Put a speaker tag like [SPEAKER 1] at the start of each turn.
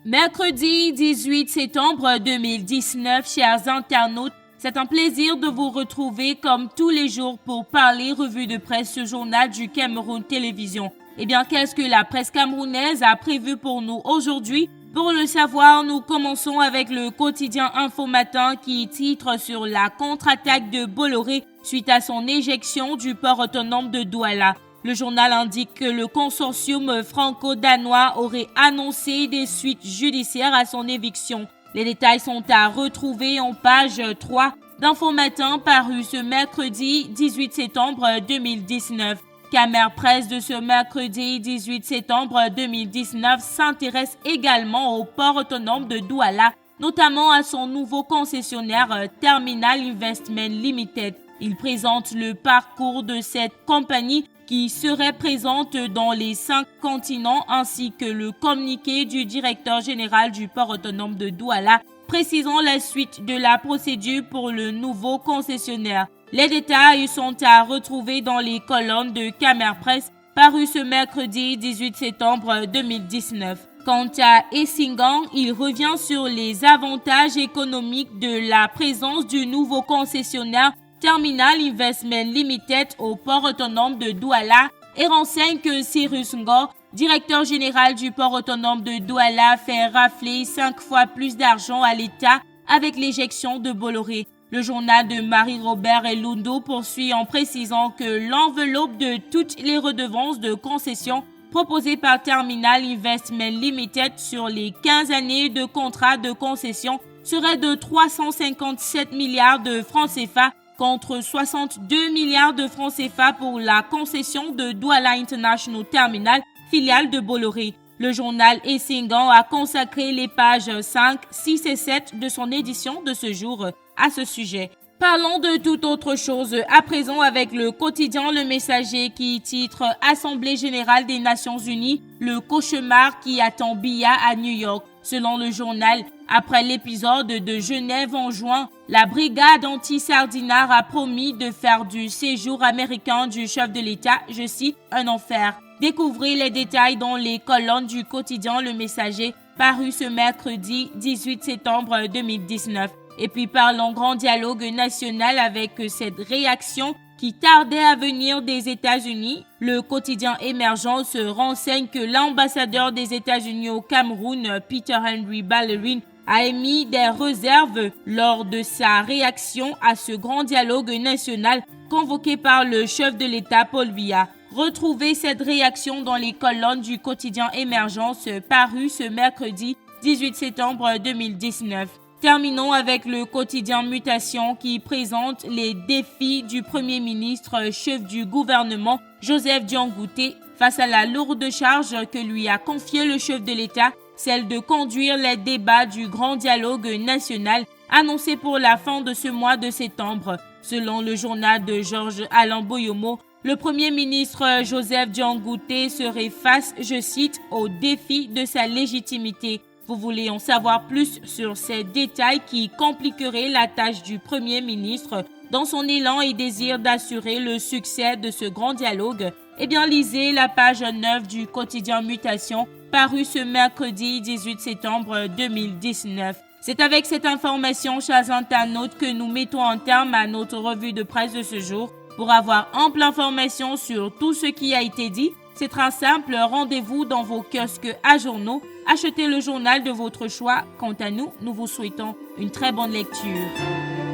[SPEAKER 1] Mercredi 18 septembre 2019, chers internautes, c'est un plaisir de vous retrouver comme tous les jours pour parler revue de presse ce journal du Cameroun Télévision. Eh bien, qu'est-ce que la presse camerounaise a prévu pour nous aujourd'hui? Pour le savoir, nous commençons avec le quotidien Info Matin qui titre sur la contre-attaque de Bolloré suite à son éjection du port autonome de Douala. Le journal indique que le consortium franco-danois aurait annoncé des suites judiciaires à son éviction. Les détails sont à retrouver en page 3 d'Info Matin paru ce mercredi 18 septembre 2019. Camer Presse de ce mercredi 18 septembre 2019 s'intéresse également au port autonome de Douala, notamment à son nouveau concessionnaire Terminal Investment Limited. Il présente le parcours de cette compagnie qui serait présente dans les 5 continents ainsi que le communiqué du directeur général du port autonome de Douala précisant la suite de la procédure pour le nouveau concessionnaire. Les détails sont à retrouver dans les colonnes de Camer Presse parues ce mercredi 18 septembre 2019. Quant à Essingan, il revient sur les avantages économiques de la présence du nouveau concessionnaire Terminal Investment Limited au port autonome de Douala et renseigne que Cyrus Ngor, directeur général du port autonome de Douala, fait rafler 5 fois plus d'argent à l'État avec l'éjection de Bolloré. Le journal de Marie-Robert Elundo poursuit en précisant que l'enveloppe de toutes les redevances de concession proposées par Terminal Investment Limited sur les 15 années de contrat de concession serait de 357 milliards de francs CFA contre 62 milliards de francs CFA pour la concession de Douala International Terminal, filiale de Bolloré. Le journal Essingan a consacré les pages 5, 6 et 7 de son édition de ce jour à ce sujet. Parlons de toute autre chose à présent avec le quotidien Le Messager qui titre « Assemblée générale des Nations Unies, le cauchemar qui attend Biya à New York ». Selon le journal, après l'épisode de Genève en juin, la brigade anti-Sardinard a promis de faire du séjour américain du chef de l'État, je cite, un enfer. Découvrez les détails dans les colonnes du quotidien Le Messager, paru ce mercredi 18 septembre 2019. Et puis parlons grand dialogue national avec cette réaction qui tardait à venir des États-Unis. Le quotidien Émergent se renseigne que l'ambassadeur des États-Unis au Cameroun, Peter Henry Ballerin, a émis des réserves lors de sa réaction à ce grand dialogue national convoqué par le chef de l'État Paul Biya. Retrouvez cette réaction dans les colonnes du quotidien Émergence paru ce mercredi 18 septembre 2019. Terminons avec le quotidien Mutation qui présente les défis du Premier ministre, chef du gouvernement, Joseph Diangouté, face à la lourde charge que lui a confiée le chef de l'État, celle de conduire les débats du grand dialogue national annoncé pour la fin de ce mois de septembre. Selon le journal de Georges Alain Boyomo, le Premier ministre Joseph Diangouté serait face, je cite, au défi de sa légitimité. Vous voulez en savoir plus sur ces détails qui compliqueraient la tâche du Premier ministre dans son élan et désir d'assurer le succès de ce grand dialogue? Eh bien, lisez la page 9 du quotidien Mutation, paru ce mercredi 18 septembre 2019. C'est avec cette information, chers internautes, que nous mettons un terme à notre revue de presse de ce jour. Pour avoir ample information sur tout ce qui a été dit, c'est très simple, rendez-vous dans vos kiosques à journaux. Achetez le journal de votre choix. Quant à nous, nous vous souhaitons une très bonne lecture.